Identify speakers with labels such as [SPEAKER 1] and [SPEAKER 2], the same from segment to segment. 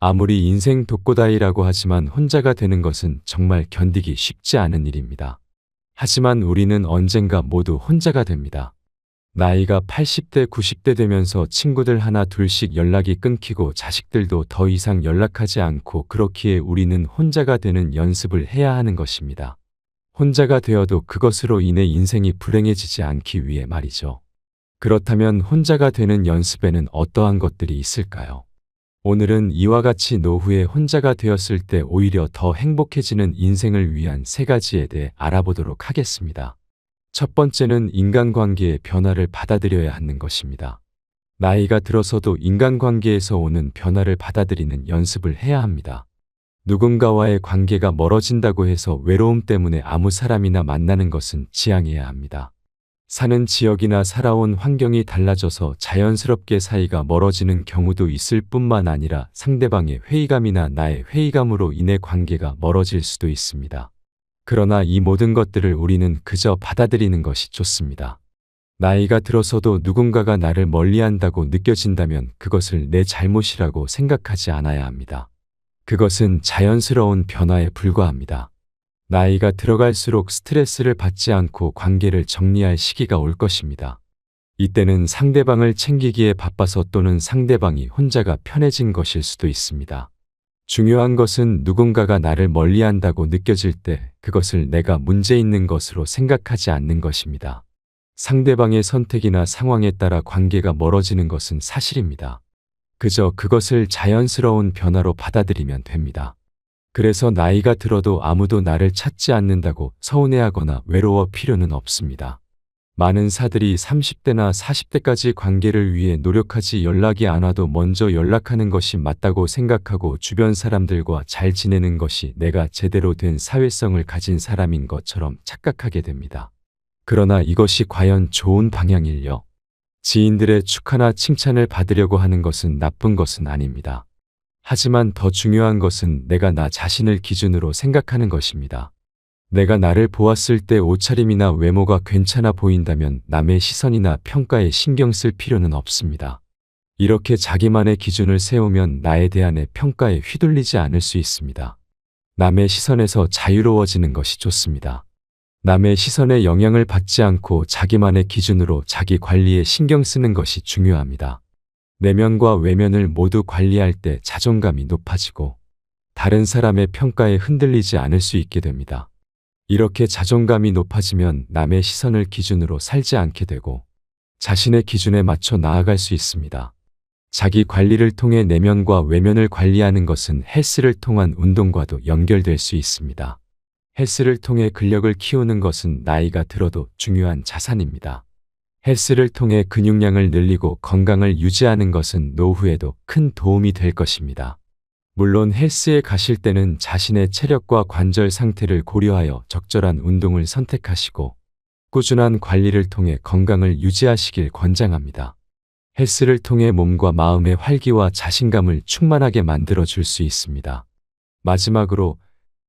[SPEAKER 1] 아무리 인생 독고다이라고 하지만 혼자가 되는 것은 정말 견디기 쉽지 않은 일입니다. 하지만 우리는 언젠가 모두 혼자가 됩니다. 나이가 80대, 90대 되면서 친구들 하나 둘씩 연락이 끊기고 자식들도 더 이상 연락하지 않고 그렇기에 우리는 혼자가 되는 연습을 해야 하는 것입니다. 혼자가 되어도 그것으로 인해 인생이 불행해지지 않기 위해 말이죠. 그렇다면 혼자가 되는 연습에는 어떠한 것들이 있을까요? 오늘은 이와 같이 노후에 혼자가 되었을 때 오히려 더 행복해지는 인생을 위한 3가지에 대해 알아보도록 하겠습니다. 첫 번째는 인간관계의 변화를 받아들여야 하는 것입니다. 나이가 들어서도 인간관계에서 오는 변화를 받아들이는 연습을 해야 합니다. 누군가와의 관계가 멀어진다고 해서 외로움 때문에 아무 사람이나 만나는 것은 지양해야 합니다. 사는 지역이나 살아온 환경이 달라져서 자연스럽게 사이가 멀어지는 경우도 있을 뿐만 아니라 상대방의 회의감이나 나의 회의감으로 인해 관계가 멀어질 수도 있습니다. 그러나 이 모든 것들을 우리는 그저 받아들이는 것이 좋습니다. 나이가 들어서도 누군가가 나를 멀리한다고 느껴진다면 그것을 내 잘못이라고 생각하지 않아야 합니다. 그것은 자연스러운 변화에 불과합니다. 나이가 들어갈수록 스트레스를 받지 않고 관계를 정리할 시기가 올 것입니다. 이때는 상대방을 챙기기에 바빠서 또는 상대방이 혼자가 편해진 것일 수도 있습니다. 중요한 것은 누군가가 나를 멀리한다고 느껴질 때 그것을 내가 문제 있는 것으로 생각하지 않는 것입니다. 상대방의 선택이나 상황에 따라 관계가 멀어지는 것은 사실입니다. 그저 그것을 자연스러운 변화로 받아들이면 됩니다. 그래서 나이가 들어도 아무도 나를 찾지 않는다고 서운해하거나 외로워 필요는 없습니다. 많은 사들이 30대나 40대까지 관계를 위해 노력하지 연락이 안 와도 먼저 연락하는 것이 맞다고 생각하고 주변 사람들과 잘 지내는 것이 내가 제대로 된 사회성을 가진 사람인 것처럼 착각하게 됩니다. 그러나 이것이 과연 좋은 방향일요? 지인들의 축하나 칭찬을 받으려고 하는 것은 나쁜 것은 아닙니다. 하지만 더 중요한 것은 내가 나 자신을 기준으로 생각하는 것입니다. 내가 나를 보았을 때 옷차림이나 외모가 괜찮아 보인다면 남의 시선이나 평가에 신경 쓸 필요는 없습니다. 이렇게 자기만의 기준을 세우면 나에 대한의 평가에 휘둘리지 않을 수 있습니다. 남의 시선에서 자유로워지는 것이 좋습니다. 남의 시선에 영향을 받지 않고 자기만의 기준으로 자기 관리에 신경 쓰는 것이 중요합니다. 내면과 외면을 모두 관리할 때 자존감이 높아지고 다른 사람의 평가에 흔들리지 않을 수 있게 됩니다. 이렇게 자존감이 높아지면 남의 시선을 기준으로 살지 않게 되고 자신의 기준에 맞춰 나아갈 수 있습니다. 자기 관리를 통해 내면과 외면을 관리하는 것은 헬스를 통한 운동과도 연결될 수 있습니다. 헬스를 통해 근력을 키우는 것은 나이가 들어도 중요한 자산입니다. 헬스를 통해 근육량을 늘리고 건강을 유지하는 것은 노후에도 큰 도움이 될 것입니다. 물론 헬스에 가실 때는 자신의 체력과 관절 상태를 고려하여 적절한 운동을 선택하시고 꾸준한 관리를 통해 건강을 유지하시길 권장합니다. 헬스를 통해 몸과 마음의 활기와 자신감을 충만하게 만들어 줄 수 있습니다. 마지막으로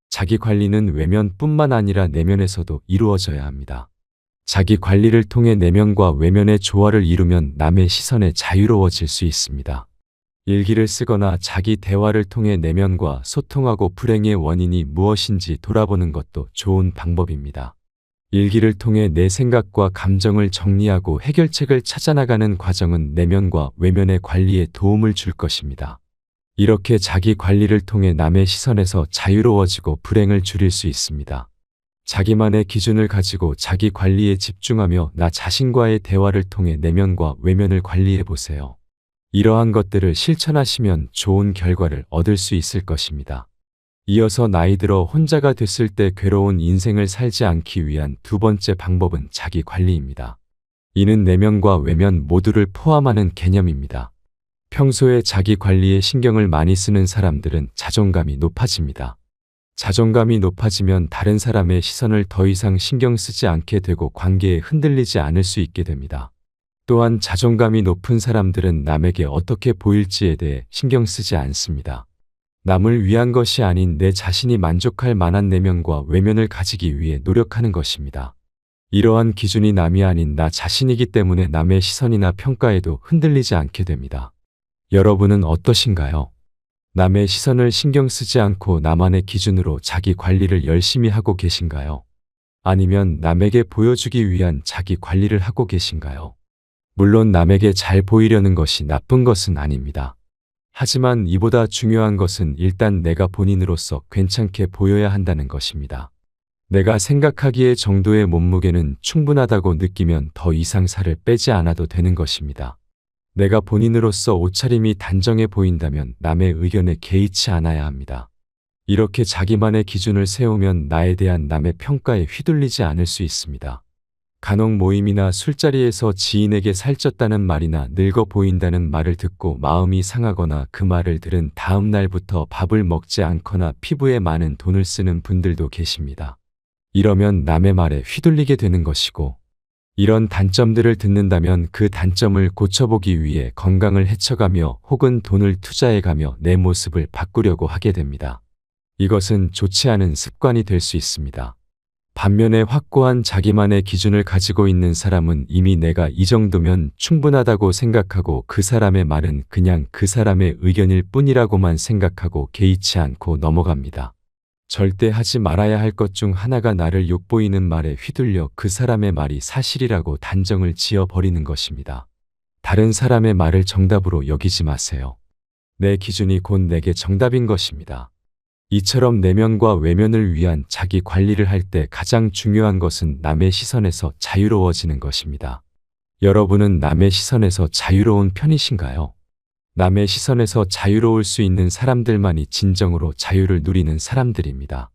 [SPEAKER 1] 자기 관리는 외면뿐만 아니라 내면에서도 이루어져야 합니다. 자기 관리를 통해 내면과 외면의 조화를 이루면 남의 시선에 자유로워질 수 있습니다. 일기를 쓰거나 자기 대화를 통해 내면과 소통하고 불행의 원인이 무엇인지 돌아보는 것도 좋은 방법입니다. 일기를 통해 내 생각과 감정을 정리하고 해결책을 찾아나가는 과정은 내면과 외면의 관리에 도움을 줄 것입니다. 이렇게 자기 관리를 통해 남의 시선에서 자유로워지고 불행을 줄일 수 있습니다. 자기만의 기준을 가지고 자기 관리에 집중하며 나 자신과의 대화를 통해 내면과 외면을 관리해 보세요. 이러한 것들을 실천하시면 좋은 결과를 얻을 수 있을 것입니다. 이어서 나이 들어 혼자가 됐을 때 괴로운 인생을 살지 않기 위한 2번째 방법은 자기 관리입니다. 이는 내면과 외면 모두를 포함하는 개념입니다. 평소에 자기 관리에 신경을 많이 쓰는 사람들은 자존감이 높아집니다. 자존감이 높아지면 다른 사람의 시선을 더 이상 신경 쓰지 않게 되고 관계에 흔들리지 않을 수 있게 됩니다. 또한 자존감이 높은 사람들은 남에게 어떻게 보일지에 대해 신경 쓰지 않습니다. 남을 위한 것이 아닌 내 자신이 만족할 만한 내면과 외면을 가지기 위해 노력하는 것입니다. 이러한 기준이 남이 아닌 나 자신이기 때문에 남의 시선이나 평가에도 흔들리지 않게 됩니다. 여러분은 어떠신가요? 남의 시선을 신경 쓰지 않고 나만의 기준으로 자기 관리를 열심히 하고 계신가요? 아니면 남에게 보여주기 위한 자기 관리를 하고 계신가요? 물론 남에게 잘 보이려는 것이 나쁜 것은 아닙니다. 하지만 이보다 중요한 것은 일단 내가 본인으로서 괜찮게 보여야 한다는 것입니다. 내가 생각하기에 정도의 몸무게는 충분하다고 느끼면 더 이상 살을 빼지 않아도 되는 것입니다. 내가 본인으로서 옷차림이 단정해 보인다면 남의 의견에 개의치 않아야 합니다. 이렇게 자기만의 기준을 세우면 나에 대한 남의 평가에 휘둘리지 않을 수 있습니다. 간혹 모임이나 술자리에서 지인에게 살쪘다는 말이나 늙어 보인다는 말을 듣고 마음이 상하거나 그 말을 들은 다음 날부터 밥을 먹지 않거나 피부에 많은 돈을 쓰는 분들도 계십니다. 이러면 남의 말에 휘둘리게 되는 것이고, 이런 단점들을 듣는다면 그 단점을 고쳐보기 위해 건강을 해쳐가며 혹은 돈을 투자해가며 내 모습을 바꾸려고 하게 됩니다. 이것은 좋지 않은 습관이 될 수 있습니다. 반면에 확고한 자기만의 기준을 가지고 있는 사람은 이미 내가 이 정도면 충분하다고 생각하고 그 사람의 말은 그냥 그 사람의 의견일 뿐이라고만 생각하고 개의치 않고 넘어갑니다. 절대 하지 말아야 할 것 중 하나가 나를 욕보이는 말에 휘둘려 그 사람의 말이 사실이라고 단정을 지어버리는 것입니다. 다른 사람의 말을 정답으로 여기지 마세요. 내 기준이 곧 내게 정답인 것입니다. 이처럼 내면과 외면을 위한 자기 관리를 할 때 가장 중요한 것은 남의 시선에서 자유로워지는 것입니다. 여러분은 남의 시선에서 자유로운 편이신가요? 남의 시선에서 자유로울 수 있는 사람들만이 진정으로 자유를 누리는 사람들입니다.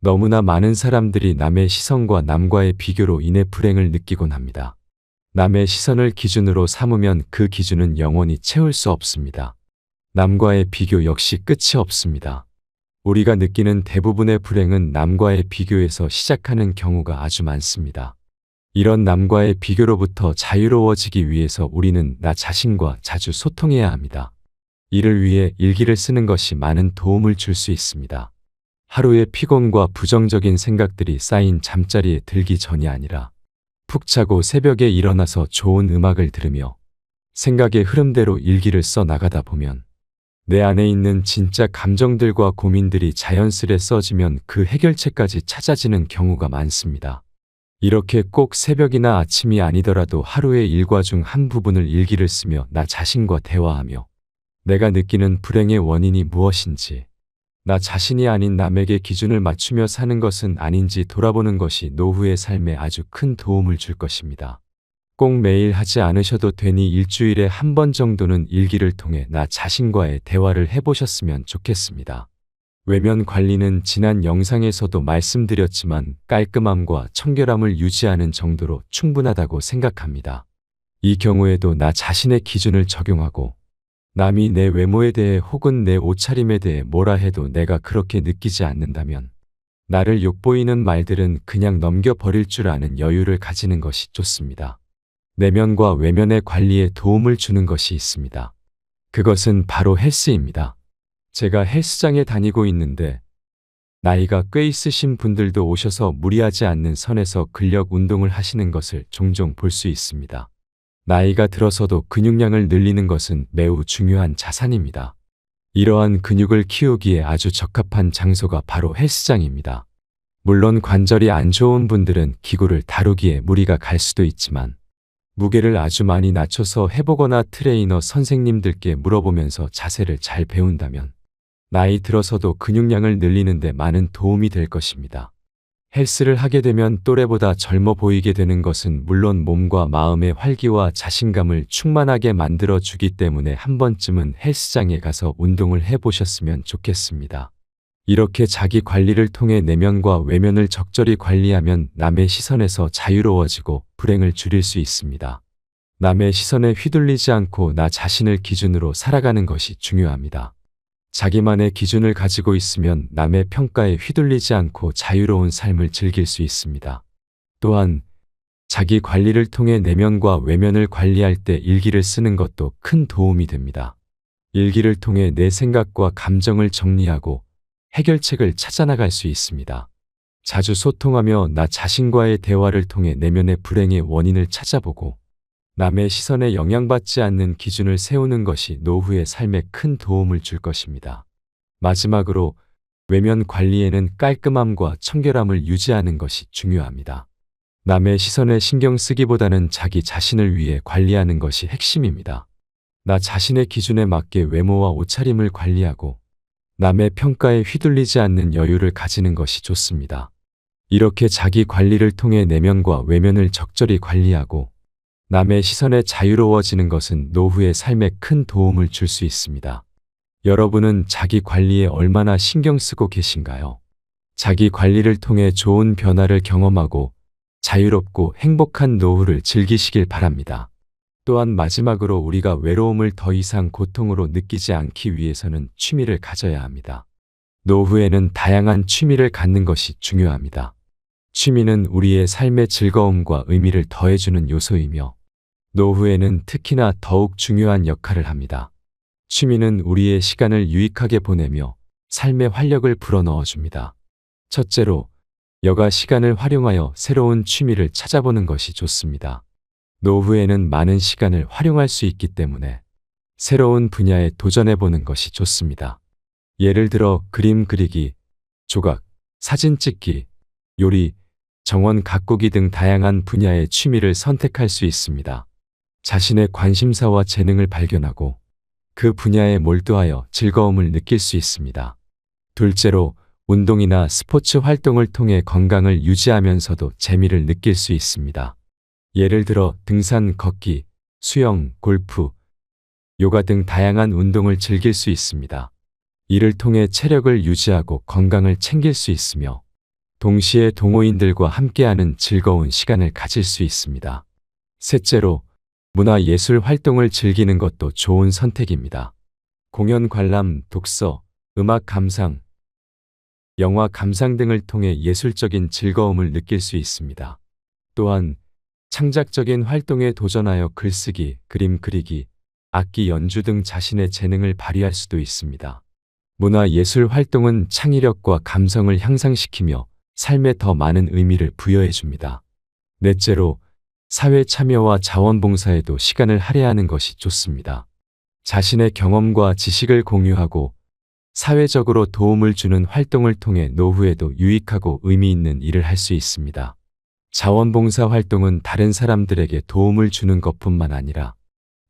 [SPEAKER 1] 너무나 많은 사람들이 남의 시선과 남과의 비교로 인해 불행을 느끼곤 합니다. 남의 시선을 기준으로 삼으면 그 기준은 영원히 채울 수 없습니다. 남과의 비교 역시 끝이 없습니다. 우리가 느끼는 대부분의 불행은 남과의 비교에서 시작하는 경우가 아주 많습니다. 이런 남과의 비교로부터 자유로워지기 위해서 우리는 나 자신과 자주 소통해야 합니다. 이를 위해 일기를 쓰는 것이 많은 도움을 줄 수 있습니다. 하루의 피곤과 부정적인 생각들이 쌓인 잠자리에 들기 전이 아니라 푹 자고 새벽에 일어나서 좋은 음악을 들으며 생각의 흐름대로 일기를 써 나가다 보면 내 안에 있는 진짜 감정들과 고민들이 자연스레 써지면 그 해결책까지 찾아지는 경우가 많습니다. 이렇게 꼭 새벽이나 아침이 아니더라도 하루의 일과 중 한 부분을 일기를 쓰며 나 자신과 대화하며 내가 느끼는 불행의 원인이 무엇인지, 나 자신이 아닌 남에게 기준을 맞추며 사는 것은 아닌지 돌아보는 것이 노후의 삶에 아주 큰 도움을 줄 것입니다. 꼭 매일 하지 않으셔도 되니 일주일에 한 번 정도는 일기를 통해 나 자신과의 대화를 해보셨으면 좋겠습니다. 외면 관리는 지난 영상에서도 말씀드렸지만 깔끔함과 청결함을 유지하는 정도로 충분하다고 생각합니다. 이 경우에도 나 자신의 기준을 적용하고 남이 내 외모에 대해 혹은 내 옷차림에 대해 뭐라 해도 내가 그렇게 느끼지 않는다면 나를 욕보이는 말들은 그냥 넘겨버릴 줄 아는 여유를 가지는 것이 좋습니다. 내면과 외면의 관리에 도움을 주는 것이 있습니다. 그것은 바로 헬스입니다. 제가 헬스장에 다니고 있는데 나이가 꽤 있으신 분들도 오셔서 무리하지 않는 선에서 근력 운동을 하시는 것을 종종 볼 수 있습니다. 나이가 들어서도 근육량을 늘리는 것은 매우 중요한 자산입니다. 이러한 근육을 키우기에 아주 적합한 장소가 바로 헬스장입니다. 물론 관절이 안 좋은 분들은 기구를 다루기에 무리가 갈 수도 있지만 무게를 아주 많이 낮춰서 해보거나 트레이너 선생님들께 물어보면서 자세를 잘 배운다면 나이 들어서도 근육량을 늘리는 데 많은 도움이 될 것입니다. 헬스를 하게 되면 또래보다 젊어 보이게 되는 것은 물론 몸과 마음의 활기와 자신감을 충만하게 만들어 주기 때문에 한 번쯤은 헬스장에 가서 운동을 해보셨으면 좋겠습니다. 이렇게 자기 관리를 통해 내면과 외면을 적절히 관리하면 남의 시선에서 자유로워지고 불행을 줄일 수 있습니다. 남의 시선에 휘둘리지 않고 나 자신을 기준으로 살아가는 것이 중요합니다. 자기만의 기준을 가지고 있으면 남의 평가에 휘둘리지 않고 자유로운 삶을 즐길 수 있습니다. 또한 자기 관리를 통해 내면과 외면을 관리할 때 일기를 쓰는 것도 큰 도움이 됩니다. 일기를 통해 내 생각과 감정을 정리하고 해결책을 찾아나갈 수 있습니다. 자주 소통하며 나 자신과의 대화를 통해 내면의 불행의 원인을 찾아보고 남의 시선에 영향받지 않는 기준을 세우는 것이 노후의 삶에 큰 도움을 줄 것입니다. 마지막으로 외면 관리에는 깔끔함과 청결함을 유지하는 것이 중요합니다. 남의 시선에 신경 쓰기보다는 자기 자신을 위해 관리하는 것이 핵심입니다. 나 자신의 기준에 맞게 외모와 옷차림을 관리하고 남의 평가에 휘둘리지 않는 여유를 가지는 것이 좋습니다. 이렇게 자기 관리를 통해 내면과 외면을 적절히 관리하고 남의 시선에 자유로워지는 것은 노후의 삶에 큰 도움을 줄 수 있습니다. 여러분은 자기 관리에 얼마나 신경 쓰고 계신가요? 자기 관리를 통해 좋은 변화를 경험하고 자유롭고 행복한 노후를 즐기시길 바랍니다. 또한 마지막으로 우리가 외로움을 더 이상 고통으로 느끼지 않기 위해서는 취미를 가져야 합니다. 노후에는 다양한 취미를 갖는 것이 중요합니다. 취미는 우리의 삶의 즐거움과 의미를 더해주는 요소이며 노후에는 특히나 더욱 중요한 역할을 합니다. 취미는 우리의 시간을 유익하게 보내며 삶의 활력을 불어넣어 줍니다. 첫째로, 여가 시간을 활용하여 새로운 취미를 찾아보는 것이 좋습니다. 노후에는 많은 시간을 활용할 수 있기 때문에 새로운 분야에 도전해보는 것이 좋습니다. 예를 들어 그림 그리기, 조각, 사진 찍기, 요리, 정원 가꾸기 등 다양한 분야의 취미를 선택할 수 있습니다. 자신의 관심사와 재능을 발견하고 그 분야에 몰두하여 즐거움을 느낄 수 있습니다. 둘째로, 운동이나 스포츠 활동을 통해 건강을 유지하면서도 재미를 느낄 수 있습니다. 예를 들어 등산, 걷기, 수영, 골프, 요가 등 다양한 운동을 즐길 수 있습니다. 이를 통해 체력을 유지하고 건강을 챙길 수 있으며 동시에 동호인들과 함께하는 즐거운 시간을 가질 수 있습니다. 셋째로, 문화예술 활동을 즐기는 것도 좋은 선택입니다. 공연 관람, 독서, 음악 감상, 영화 감상 등을 통해 예술적인 즐거움을 느낄 수 있습니다. 또한 창작적인 활동에 도전하여 글쓰기, 그림 그리기, 악기 연주 등 자신의 재능을 발휘할 수도 있습니다. 문화예술 활동은 창의력과 감성을 향상시키며 삶에 더 많은 의미를 부여해 줍니다. 넷째로, 사회 참여와 자원봉사에도 시간을 할애하는 것이 좋습니다. 자신의 경험과 지식을 공유하고 사회적으로 도움을 주는 활동을 통해 노후에도 유익하고 의미 있는 일을 할 수 있습니다. 자원봉사 활동은 다른 사람들에게 도움을 주는 것뿐만 아니라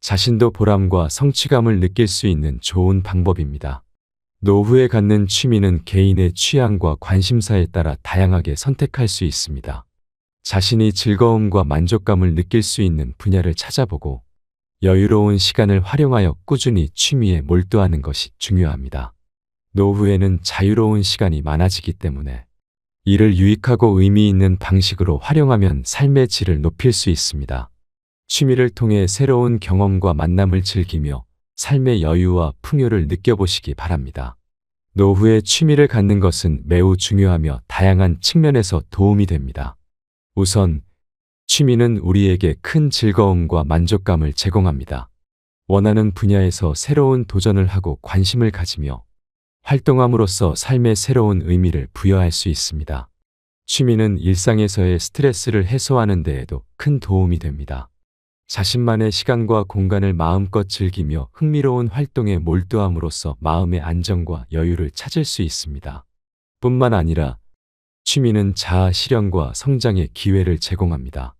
[SPEAKER 1] 자신도 보람과 성취감을 느낄 수 있는 좋은 방법입니다. 노후에 갖는 취미는 개인의 취향과 관심사에 따라 다양하게 선택할 수 있습니다. 자신이 즐거움과 만족감을 느낄 수 있는 분야를 찾아보고 여유로운 시간을 활용하여 꾸준히 취미에 몰두하는 것이 중요합니다. 노후에는 자유로운 시간이 많아지기 때문에 이를 유익하고 의미 있는 방식으로 활용하면 삶의 질을 높일 수 있습니다. 취미를 통해 새로운 경험과 만남을 즐기며 삶의 여유와 풍요를 느껴보시기 바랍니다. 노후에 취미를 갖는 것은 매우 중요하며 다양한 측면에서 도움이 됩니다. 우선, 취미는 우리에게 큰 즐거움과 만족감을 제공합니다. 원하는 분야에서 새로운 도전을 하고 관심을 가지며 활동함으로써 삶에 새로운 의미를 부여할 수 있습니다. 취미는 일상에서의 스트레스를 해소하는 데에도 큰 도움이 됩니다. 자신만의 시간과 공간을 마음껏 즐기며 흥미로운 활동에 몰두함으로써 마음의 안정과 여유를 찾을 수 있습니다. 뿐만 아니라 취미는 자아 실현과 성장의 기회를 제공합니다.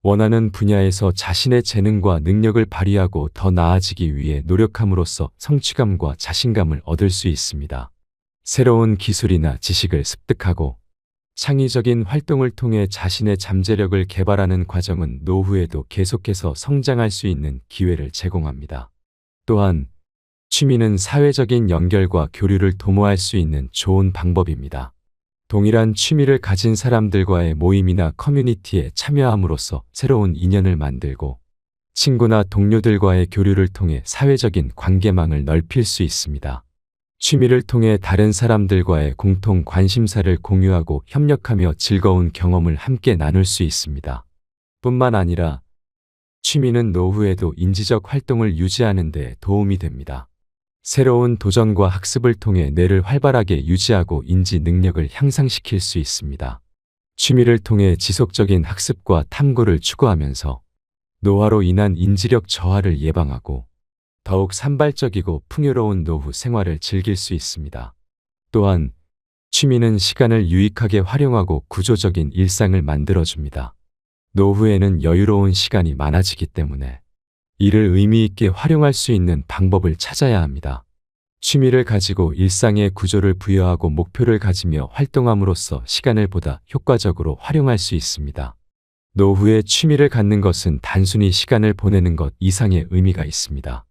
[SPEAKER 1] 원하는 분야에서 자신의 재능과 능력을 발휘하고 더 나아지기 위해 노력함으로써 성취감과 자신감을 얻을 수 있습니다. 새로운 기술이나 지식을 습득하고 창의적인 활동을 통해 자신의 잠재력을 개발하는 과정은 노후에도 계속해서 성장할 수 있는 기회를 제공합니다. 또한 취미는 사회적인 연결과 교류를 도모할 수 있는 좋은 방법입니다. 동일한 취미를 가진 사람들과의 모임이나 커뮤니티에 참여함으로써 새로운 인연을 만들고 친구나 동료들과의 교류를 통해 사회적인 관계망을 넓힐 수 있습니다. 취미를 통해 다른 사람들과의 공통 관심사를 공유하고 협력하며 즐거운 경험을 함께 나눌 수 있습니다. 뿐만 아니라 취미는 노후에도 인지적 활동을 유지하는 데 도움이 됩니다. 새로운 도전과 학습을 통해 뇌를 활발하게 유지하고 인지 능력을 향상시킬 수 있습니다. 취미를 통해 지속적인 학습과 탐구를 추구하면서 노화로 인한 인지력 저하를 예방하고 더욱 산발적이고 풍요로운 노후 생활을 즐길 수 있습니다. 또한 취미는 시간을 유익하게 활용하고 구조적인 일상을 만들어줍니다. 노후에는 여유로운 시간이 많아지기 때문에 이를 의미 있게 활용할 수 있는 방법을 찾아야 합니다. 취미를 가지고 일상의 구조를 부여하고 목표를 가지며 활동함으로써 시간을 보다 효과적으로 활용할 수 있습니다. 노후에 취미를 갖는 것은 단순히 시간을 보내는 것 이상의 의미가 있습니다.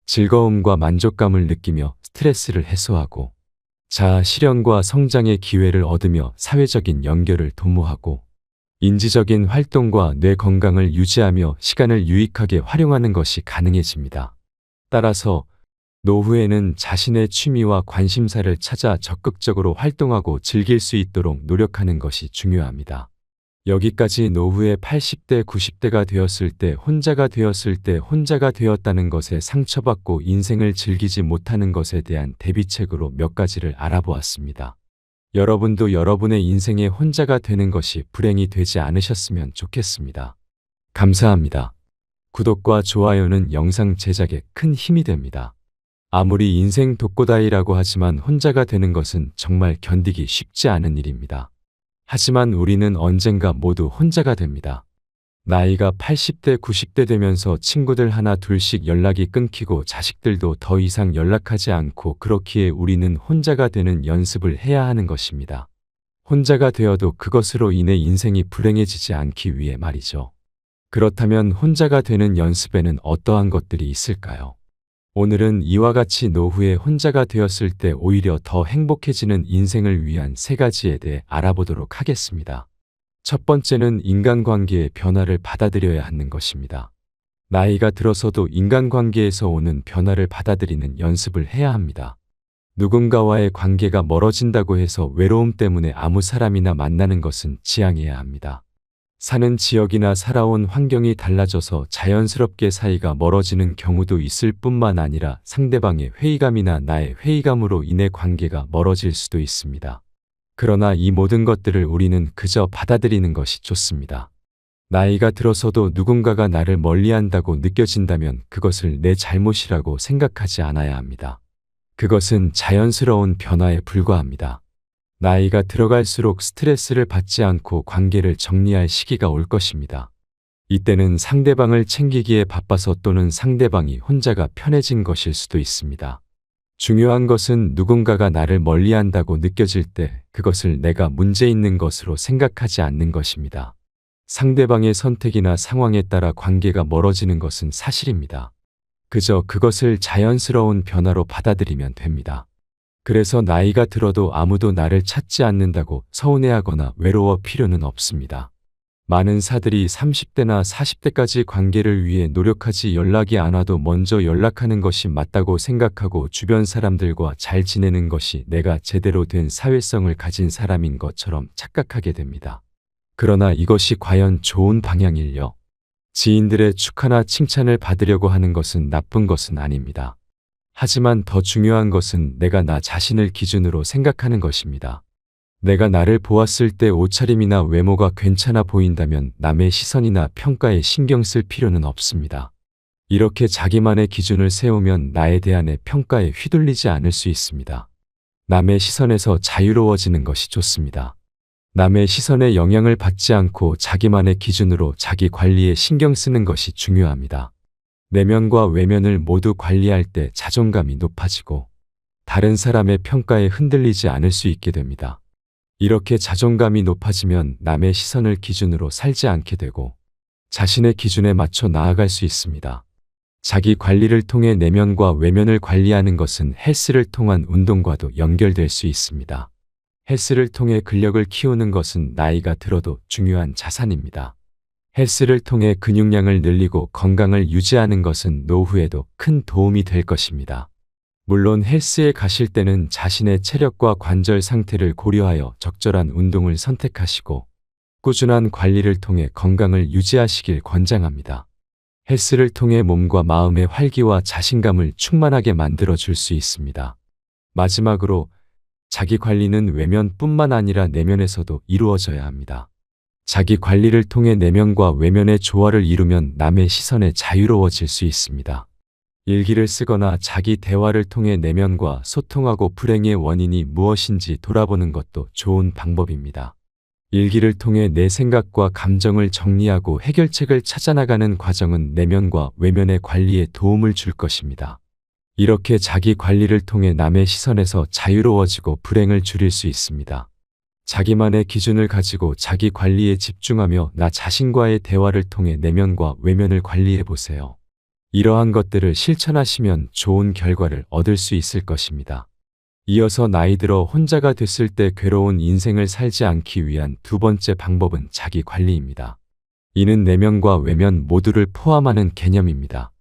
[SPEAKER 1] 즐거움과 만족감을 느끼며 스트레스를 해소하고 자아 실현과 성장의 기회를 얻으며 사회적인 연결을 도모하고 인지적인 활동과 뇌 건강을 유지하며 시간을 유익하게 활용하는 것이 가능해집니다. 따라서 노후에는 자신의 취미와 관심사를 찾아 적극적으로 활동하고 즐길 수 있도록 노력하는 것이 중요합니다. 여기까지 노후에 80대, 90대가 되었을 때 혼자가 되었다는 것에 상처받고 인생을 즐기지 못하는 것에 대한 대비책으로 몇 가지를 알아보았습니다. 여러분도 여러분의 인생에 혼자가 되는 것이 불행이 되지 않으셨으면 좋겠습니다. 감사합니다. 구독과 좋아요는 영상 제작에 큰 힘이 됩니다. 아무리 인생 독고다이라고 하지만 혼자가 되는 것은 정말 견디기 쉽지 않은 일입니다. 하지만 우리는 언젠가 모두 혼자가 됩니다. 나이가 80대, 90대 되면서 친구들 하나 둘씩 연락이 끊기고 자식들도 더 이상 연락하지 않고 그렇기에 우리는 혼자가 되는 연습을 해야 하는 것입니다. 혼자가 되어도 그것으로 인해 인생이 불행해지지 않기 위해 말이죠. 그렇다면 혼자가 되는 연습에는 어떠한 것들이 있을까요? 오늘은 이와 같이 노후에 혼자가 되었을 때 오히려 더 행복해지는 인생을 위한 3가지에 대해 알아보도록 하겠습니다. 첫 번째는 인간관계의 변화를 받아들여야 하는 것입니다. 나이가 들어서도 인간관계에서 오는 변화를 받아들이는 연습을 해야 합니다. 누군가와의 관계가 멀어진다고 해서 외로움 때문에 아무 사람이나 만나는 것은 지양해야 합니다. 사는 지역이나 살아온 환경이 달라져서 자연스럽게 사이가 멀어지는 경우도 있을 뿐만 아니라 상대방의 회의감이나 나의 회의감으로 인해 관계가 멀어질 수도 있습니다. 그러나 이 모든 것들을 우리는 그저 받아들이는 것이 좋습니다. 나이가 들어서도 누군가가 나를 멀리한다고 느껴진다면 그것을 내 잘못이라고 생각하지 않아야 합니다. 그것은 자연스러운 변화에 불과합니다. 나이가 들어갈수록 스트레스를 받지 않고 관계를 정리할 시기가 올 것입니다. 이때는 상대방을 챙기기에 바빠서 또는 상대방이 혼자가 편해진 것일 수도 있습니다. 중요한 것은 누군가가 나를 멀리한다고 느껴질 때 그것을 내가 문제 있는 것으로 생각하지 않는 것입니다. 상대방의 선택이나 상황에 따라 관계가 멀어지는 것은 사실입니다. 그저 그것을 자연스러운 변화로 받아들이면 됩니다. 그래서 나이가 들어도 아무도 나를 찾지 않는다고 서운해하거나 외로워 필요는 없습니다. 많은 사들이 30대나 40대까지 관계를 위해 노력하지 연락이 안 와도 먼저 연락하는 것이 맞다고 생각하고 주변 사람들과 잘 지내는 것이 내가 제대로 된 사회성을 가진 사람인 것처럼 착각하게 됩니다. 그러나 이것이 과연 좋은 방향일요? 지인들의 축하나 칭찬을 받으려고 하는 것은 나쁜 것은 아닙니다. 하지만 더 중요한 것은 내가 나 자신을 기준으로 생각하는 것입니다. 내가 나를 보았을 때 옷차림이나 외모가 괜찮아 보인다면 남의 시선이나 평가에 신경 쓸 필요는 없습니다. 이렇게 자기만의 기준을 세우면 나에 대한의 평가에 휘둘리지 않을 수 있습니다. 남의 시선에서 자유로워지는 것이 좋습니다. 남의 시선에 영향을 받지 않고 자기만의 기준으로 자기 관리에 신경 쓰는 것이 중요합니다. 내면과 외면을 모두 관리할 때 자존감이 높아지고 다른 사람의 평가에 흔들리지 않을 수 있게 됩니다. 이렇게 자존감이 높아지면 남의 시선을 기준으로 살지 않게 되고 자신의 기준에 맞춰 나아갈 수 있습니다. 자기 관리를 통해 내면과 외면을 관리하는 것은 헬스를 통한 운동과도 연결될 수 있습니다. 헬스를 통해 근력을 키우는 것은 나이가 들어도 중요한 자산입니다. 헬스를 통해 근육량을 늘리고 건강을 유지하는 것은 노후에도 큰 도움이 될 것입니다. 물론 헬스에 가실 때는 자신의 체력과 관절 상태를 고려하여 적절한 운동을 선택하시고 꾸준한 관리를 통해 건강을 유지하시길 권장합니다. 헬스를 통해 몸과 마음의 활기와 자신감을 충만하게 만들어 줄 수 있습니다. 마지막으로 자기 관리는 외면뿐만 아니라 내면에서도 이루어져야 합니다. 자기 관리를 통해 내면과 외면의 조화를 이루면 남의 시선에 자유로워질 수 있습니다. 일기를 쓰거나 자기 대화를 통해 내면과 소통하고 불행의 원인이 무엇인지 돌아보는 것도 좋은 방법입니다. 일기를 통해 내 생각과 감정을 정리하고 해결책을 찾아나가는 과정은 내면과 외면의 관리에 도움을 줄 것입니다. 이렇게 자기 관리를 통해 남의 시선에서 자유로워지고 불행을 줄일 수 있습니다. 자기만의 기준을 가지고 자기 관리에 집중하며 나 자신과의 대화를 통해 내면과 외면을 관리해 보세요. 이러한 것들을 실천하시면 좋은 결과를 얻을 수 있을 것입니다. 이어서 나이 들어 혼자가 됐을 때 괴로운 인생을 살지 않기 위한 두 번째 방법은 자기 관리입니다. 이는 내면과 외면 모두를 포함하는 개념입니다.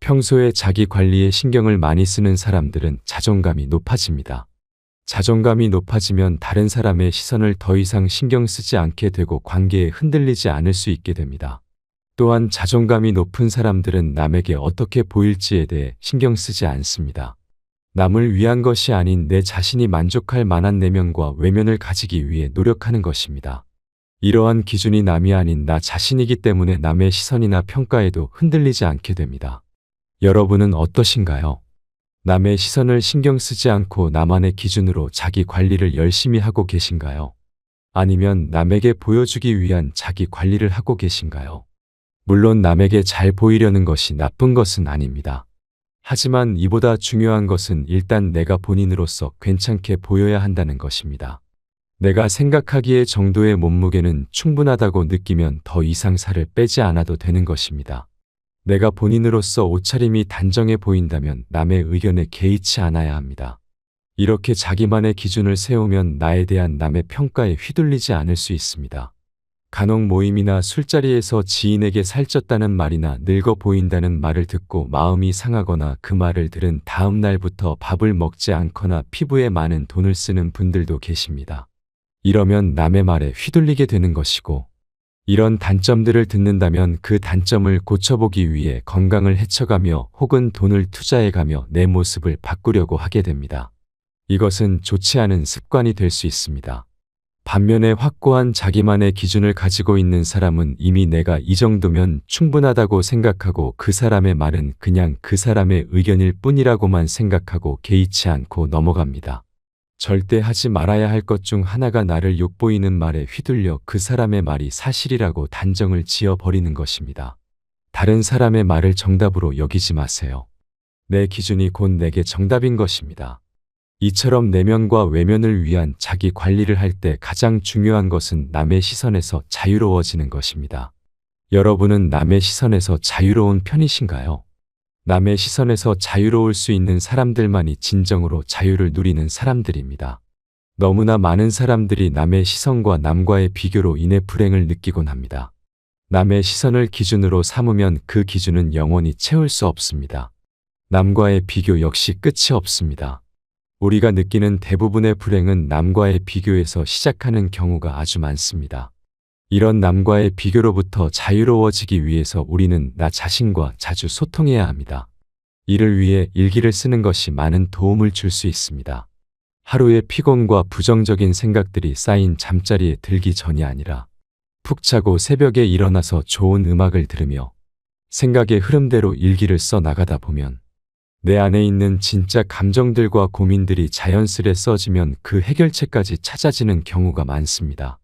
[SPEAKER 1] 평소에 자기 관리에 신경을 많이 쓰는 사람들은 자존감이 높아집니다. 자존감이 높아지면 다른 사람의 시선을 더 이상 신경 쓰지 않게 되고 관계에 흔들리지 않을 수 있게 됩니다. 또한 자존감이 높은 사람들은 남에게 어떻게 보일지에 대해 신경 쓰지 않습니다. 남을 위한 것이 아닌 내 자신이 만족할 만한 내면과 외면을 가지기 위해 노력하는 것입니다. 이러한 기준이 남이 아닌 나 자신이기 때문에 남의 시선이나 평가에도 흔들리지 않게 됩니다. 여러분은 어떠신가요? 남의 시선을 신경 쓰지 않고 나만의 기준으로 자기 관리를 열심히 하고 계신가요? 아니면 남에게 보여주기 위한 자기 관리를 하고 계신가요? 물론 남에게 잘 보이려는 것이 나쁜 것은 아닙니다. 하지만 이보다 중요한 것은 일단 내가 본인으로서 괜찮게 보여야 한다는 것입니다. 내가 생각하기에 정도의 몸무게는 충분하다고 느끼면 더 이상 살을 빼지 않아도 되는 것입니다. 내가 본인으로서 옷차림이 단정해 보인다면 남의 의견에 개의치 않아야 합니다. 이렇게 자기만의 기준을 세우면 나에 대한 남의 평가에 휘둘리지 않을 수 있습니다. 간혹 모임이나 술자리에서 지인에게 살쪘다는 말이나 늙어 보인다는 말을 듣고 마음이 상하거나 그 말을 들은 다음 날부터 밥을 먹지 않거나 피부에 많은 돈을 쓰는 분들도 계십니다. 이러면 남의 말에 휘둘리게 되는 것이고, 이런 단점들을 듣는다면 그 단점을 고쳐보기 위해 건강을 해쳐가며 혹은 돈을 투자해가며 내 모습을 바꾸려고 하게 됩니다. 이것은 좋지 않은 습관이 될 수 있습니다. 반면에 확고한 자기만의 기준을 가지고 있는 사람은 이미 내가 이 정도면 충분하다고 생각하고 그 사람의 말은 그냥 그 사람의 의견일 뿐이라고만 생각하고 개의치 않고 넘어갑니다. 절대 하지 말아야 할 것 중 하나가 나를 욕보이는 말에 휘둘려 그 사람의 말이 사실이라고 단정을 지어버리는 것입니다. 다른 사람의 말을 정답으로 여기지 마세요. 내 기준이 곧 내게 정답인 것입니다. 이처럼 내면과 외면을 위한 자기 관리를 할 때 가장 중요한 것은 남의 시선에서 자유로워지는 것입니다. 여러분은 남의 시선에서 자유로운 편이신가요? 남의 시선에서 자유로울 수 있는 사람들만이 진정으로 자유를 누리는 사람들입니다. 너무나 많은 사람들이 남의 시선과 남과의 비교로 인해 불행을 느끼곤 합니다. 남의 시선을 기준으로 삼으면 그 기준은 영원히 채울 수 없습니다. 남과의 비교 역시 끝이 없습니다. 우리가 느끼는 대부분의 불행은 남과의 비교에서 시작하는 경우가 아주 많습니다. 이런 남과의 비교로부터 자유로워지기 위해서 우리는 나 자신과 자주 소통해야 합니다. 이를 위해 일기를 쓰는 것이 많은 도움을 줄 수 있습니다. 하루의 피곤과 부정적인 생각들이 쌓인 잠자리에 들기 전이 아니라 푹 자고 새벽에 일어나서 좋은 음악을 들으며 생각의 흐름대로 일기를 써 나가다 보면 내 안에 있는 진짜 감정들과 고민들이 자연스레 써지면 그 해결책까지 찾아지는 경우가 많습니다.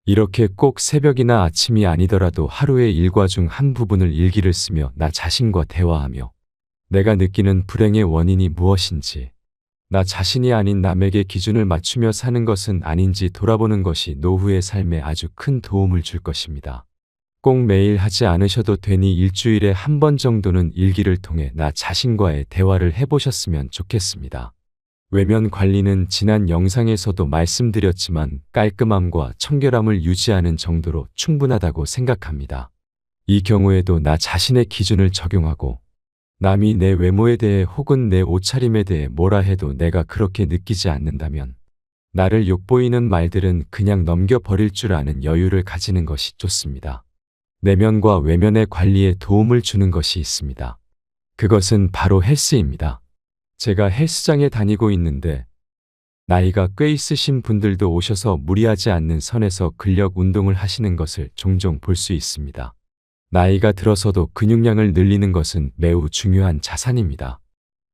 [SPEAKER 1] 이렇게 꼭 새벽이나 아침이 아니더라도 하루의 일과 중 한 부분을 일기를 쓰며 나 자신과 대화하며 내가 느끼는 불행의 원인이 무엇인지, 나 자신이 아닌 남에게 기준을 맞추며 사는 것은 아닌지 돌아보는 것이 노후의 삶에 아주 큰 도움을 줄 것입니다. 꼭 매일 하지 않으셔도 되니 일주일에 한 번 정도는 일기를 통해 나 자신과의 대화를 해보셨으면 좋겠습니다. 외면 관리는 지난 영상에서도 말씀드렸지만 깔끔함과 청결함을 유지하는 정도로 충분하다고 생각합니다. 이 경우에도 나 자신의 기준을 적용하고 남이 내 외모에 대해 혹은 내 옷차림에 대해 뭐라 해도 내가 그렇게 느끼지 않는다면 나를 욕보이는 말들은 그냥 넘겨버릴 줄 아는 여유를 가지는 것이 좋습니다. 내면과 외면의 관리에 도움을 주는 것이 있습니다. 그것은 바로 헬스입니다. 제가 헬스장에 다니고 있는데 나이가 꽤 있으신 분들도 오셔서 무리하지 않는 선에서 근력 운동을 하시는 것을 종종 볼 수 있습니다. 나이가 들어서도 근육량을 늘리는 것은 매우 중요한 자산입니다.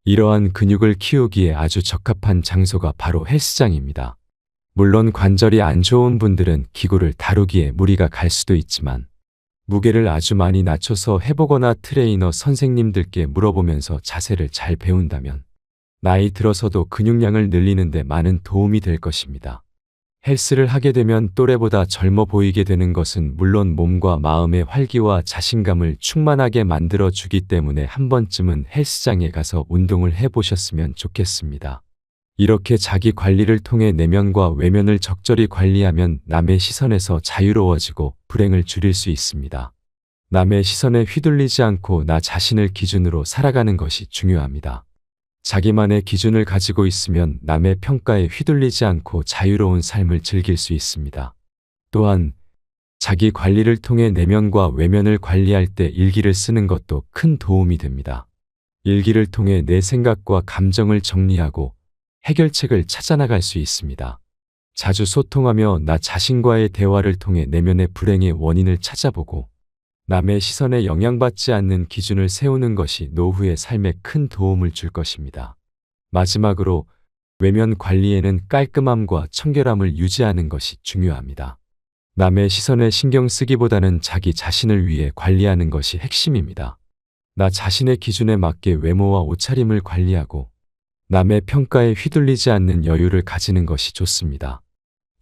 [SPEAKER 1] 이러한 근육을 키우기에 아주 적합한 장소가 바로 헬스장입니다. 물론 관절이 안 좋은 분들은 기구를 다루기에 무리가 갈 수도 있지만 무게를 아주 많이 낮춰서 해보거나 트레이너 선생님들께 물어보면서 자세를 잘 배운다면 나이 들어서도 근육량을 늘리는 데 많은 도움이 될 것입니다. 헬스를 하게 되면 또래보다 젊어 보이게 되는 것은 물론 몸과 마음의 활기와 자신감을 충만하게 만들어 주기 때문에 한 번쯤은 헬스장에 가서 운동을 해보셨으면 좋겠습니다. 이렇게 자기 관리를 통해 내면과 외면을 적절히 관리하면 남의 시선에서 자유로워지고 불행을 줄일 수 있습니다. 남의 시선에 휘둘리지 않고 나 자신을 기준으로 살아가는 것이 중요합니다. 자기만의 기준을 가지고 있으면 남의 평가에 휘둘리지 않고 자유로운 삶을 즐길 수 있습니다. 또한 자기 관리를 통해 내면과 외면을 관리할 때 일기를 쓰는 것도 큰 도움이 됩니다. 일기를 통해 내 생각과 감정을 정리하고 해결책을 찾아나갈 수 있습니다. 자주 소통하며 나 자신과의 대화를 통해 내면의 불행의 원인을 찾아보고 남의 시선에 영향받지 않는 기준을 세우는 것이 노후의 삶에 큰 도움을 줄 것입니다. 마지막으로 외면 관리에는 깔끔함과 청결함을 유지하는 것이 중요합니다. 남의 시선에 신경 쓰기보다는 자기 자신을 위해 관리하는 것이 핵심입니다. 나 자신의 기준에 맞게 외모와 옷차림을 관리하고 남의 평가에 휘둘리지 않는 여유를 가지는 것이 좋습니다.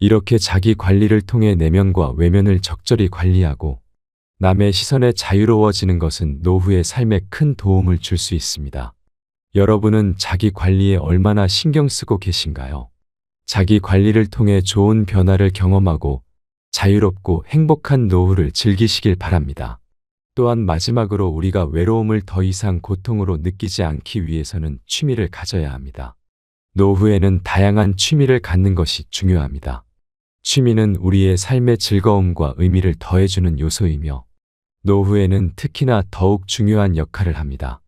[SPEAKER 1] 이렇게 자기 관리를 통해 내면과 외면을 적절히 관리하고 남의 시선에 자유로워지는 것은 노후의 삶에 큰 도움을 줄 수 있습니다. 여러분은 자기 관리에 얼마나 신경 쓰고 계신가요? 자기 관리를 통해 좋은 변화를 경험하고 자유롭고 행복한 노후를 즐기시길 바랍니다. 또한 마지막으로 우리가 외로움을 더 이상 고통으로 느끼지 않기 위해서는 취미를 가져야 합니다. 노후에는 다양한 취미를 갖는 것이 중요합니다. 취미는 우리의 삶의 즐거움과 의미를 더해주는 요소이며 노후에는 특히나 더욱 중요한 역할을 합니다.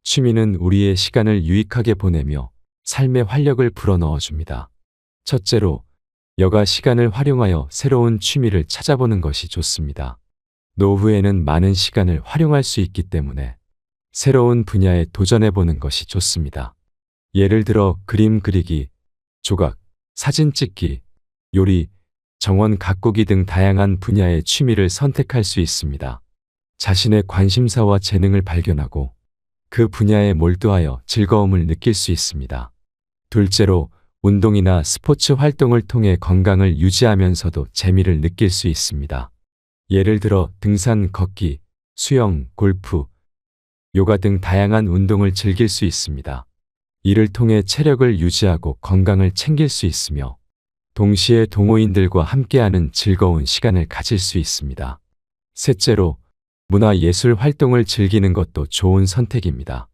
[SPEAKER 1] 취미는 우리의 시간을 유익하게 보내며 삶의 활력을 불어넣어 줍니다. 첫째로, 여가 시간을 활용하여 새로운 취미를 찾아보는 것이 좋습니다. 노후에는 많은 시간을 활용할 수 있기 때문에 새로운 분야에 도전해보는 것이 좋습니다. 예를 들어 그림 그리기, 조각, 사진 찍기, 요리, 정원 가꾸기 등 다양한 분야의 취미를 선택할 수 있습니다. 자신의 관심사와 재능을 발견하고 그 분야에 몰두하여 즐거움을 느낄 수 있습니다. 둘째로, 운동이나 스포츠 활동을 통해 건강을 유지하면서도 재미를 느낄 수 있습니다. 예를 들어 등산, 걷기, 수영, 골프, 요가 등 다양한 운동을 즐길 수 있습니다. 이를 통해 체력을 유지하고 건강을 챙길 수 있으며 동시에 동호인들과 함께하는 즐거운 시간을 가질 수 있습니다. 셋째로, 문화예술 활동을 즐기는 것도 좋은 선택입니다.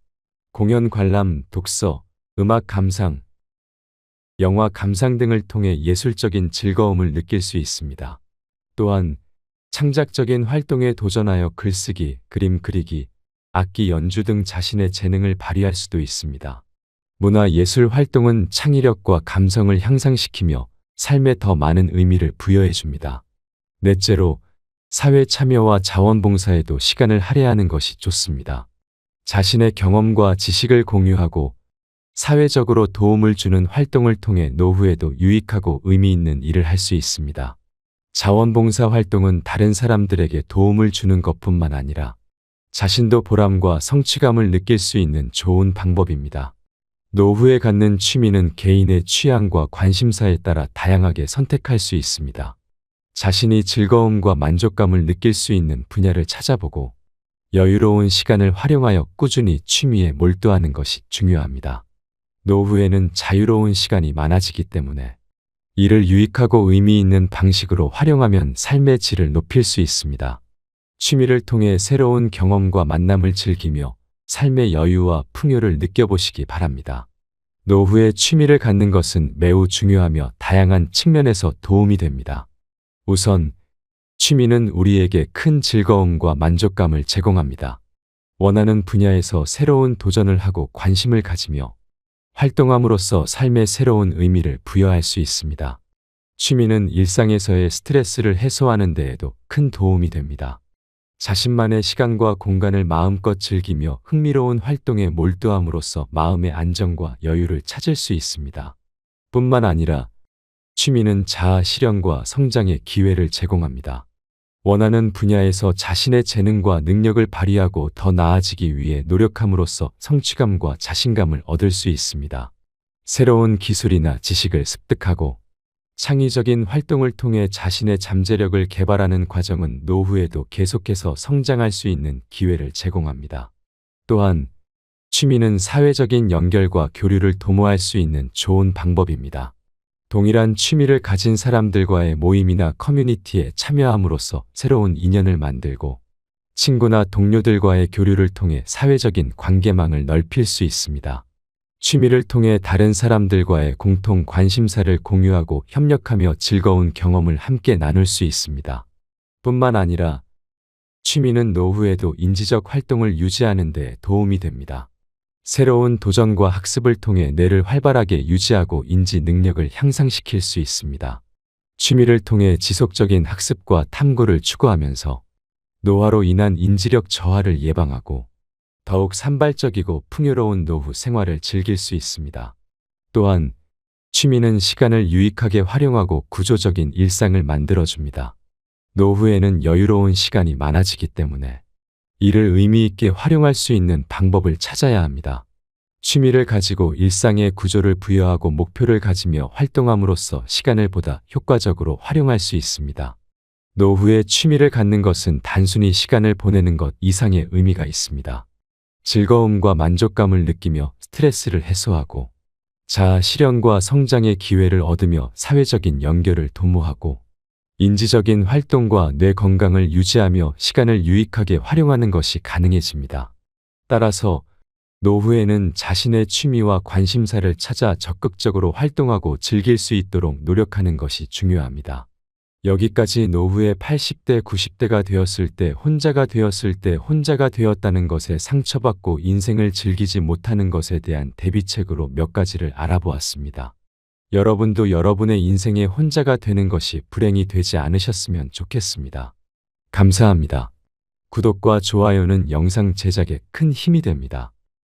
[SPEAKER 1] 공연 관람, 독서, 음악 감상, 영화 감상 등을 통해 예술적인 즐거움을 느낄 수 있습니다. 또한 창작적인 활동에 도전하여 글쓰기, 그림 그리기, 악기 연주 등 자신의 재능을 발휘할 수도 있습니다. 문화예술 활동은 창의력과 감성을 향상시키며 삶에 더 많은 의미를 부여해 줍니다. 넷째로, 사회 참여와 자원봉사에도 시간을 할애하는 것이 좋습니다. 자신의 경험과 지식을 공유하고 사회적으로 도움을 주는 활동을 통해 노후에도 유익하고 의미 있는 일을 할 수 있습니다. 자원봉사 활동은 다른 사람들에게 도움을 주는 것뿐만 아니라 자신도 보람과 성취감을 느낄 수 있는 좋은 방법입니다. 노후에 갖는 취미는 개인의 취향과 관심사에 따라 다양하게 선택할 수 있습니다. 자신이 즐거움과 만족감을 느낄 수 있는 분야를 찾아보고 여유로운 시간을 활용하여 꾸준히 취미에 몰두하는 것이 중요합니다. 노후에는 자유로운 시간이 많아지기 때문에 이를 유익하고 의미 있는 방식으로 활용하면 삶의 질을 높일 수 있습니다. 취미를 통해 새로운 경험과 만남을 즐기며 삶의 여유와 풍요를 느껴보시기 바랍니다. 노후에 취미를 갖는 것은 매우 중요하며 다양한 측면에서 도움이 됩니다. 우선, 취미는 우리에게 큰 즐거움과 만족감을 제공합니다. 원하는 분야에서 새로운 도전을 하고 관심을 가지며 활동함으로써 삶에 새로운 의미를 부여할 수 있습니다. 취미는 일상에서의 스트레스를 해소하는 데에도 큰 도움이 됩니다. 자신만의 시간과 공간을 마음껏 즐기며 흥미로운 활동에 몰두함으로써 마음의 안정과 여유를 찾을 수 있습니다. 뿐만 아니라 취미는 자아 실현과 성장의 기회를 제공합니다. 원하는 분야에서 자신의 재능과 능력을 발휘하고 더 나아지기 위해 노력함으로써 성취감과 자신감을 얻을 수 있습니다. 새로운 기술이나 지식을 습득하고 창의적인 활동을 통해 자신의 잠재력을 개발하는 과정은 노후에도 계속해서 성장할 수 있는 기회를 제공합니다. 또한 취미는 사회적인 연결과 교류를 도모할 수 있는 좋은 방법입니다. 동일한 취미를 가진 사람들과의 모임이나 커뮤니티에 참여함으로써 새로운 인연을 만들고 친구나 동료들과의 교류를 통해 사회적인 관계망을 넓힐 수 있습니다. 취미를 통해 다른 사람들과의 공통 관심사를 공유하고 협력하며 즐거운 경험을 함께 나눌 수 있습니다. 뿐만 아니라 취미는 노후에도 인지적 활동을 유지하는 데 도움이 됩니다. 새로운 도전과 학습을 통해 뇌를 활발하게 유지하고 인지 능력을 향상시킬 수 있습니다. 취미를 통해 지속적인 학습과 탐구를 추구하면서 노화로 인한 인지력 저하를 예방하고 더욱 산발적이고 풍요로운 노후 생활을 즐길 수 있습니다. 또한 취미는 시간을 유익하게 활용하고 구조적인 일상을 만들어줍니다. 노후에는 여유로운 시간이 많아지기 때문에 이를 의미 있게 활용할 수 있는 방법을 찾아야 합니다. 취미를 가지고 일상의 구조를 부여하고 목표를 가지며 활동함으로써 시간을 보다 효과적으로 활용할 수 있습니다. 노후에 취미를 갖는 것은 단순히 시간을 보내는 것 이상의 의미가 있습니다. 즐거움과 만족감을 느끼며 스트레스를 해소하고 자아 실현과 성장의 기회를 얻으며 사회적인 연결을 도모하고 인지적인 활동과 뇌 건강을 유지하며 시간을 유익하게 활용하는 것이 가능해집니다. 따라서 노후에는 자신의 취미와 관심사를 찾아 적극적으로 활동하고 즐길 수 있도록 노력하는 것이 중요합니다. 여기까지 노후에 80대, 90대가 되었을 때 혼자가 되었다는 것에 상처받고 인생을 즐기지 못하는 것에 대한 대비책으로 몇 가지를 알아보았습니다. 여러분도 여러분의 인생에 혼자가 되는 것이 불행이 되지 않으셨으면 좋겠습니다. 감사합니다. 구독과 좋아요는 영상 제작에 큰 힘이 됩니다.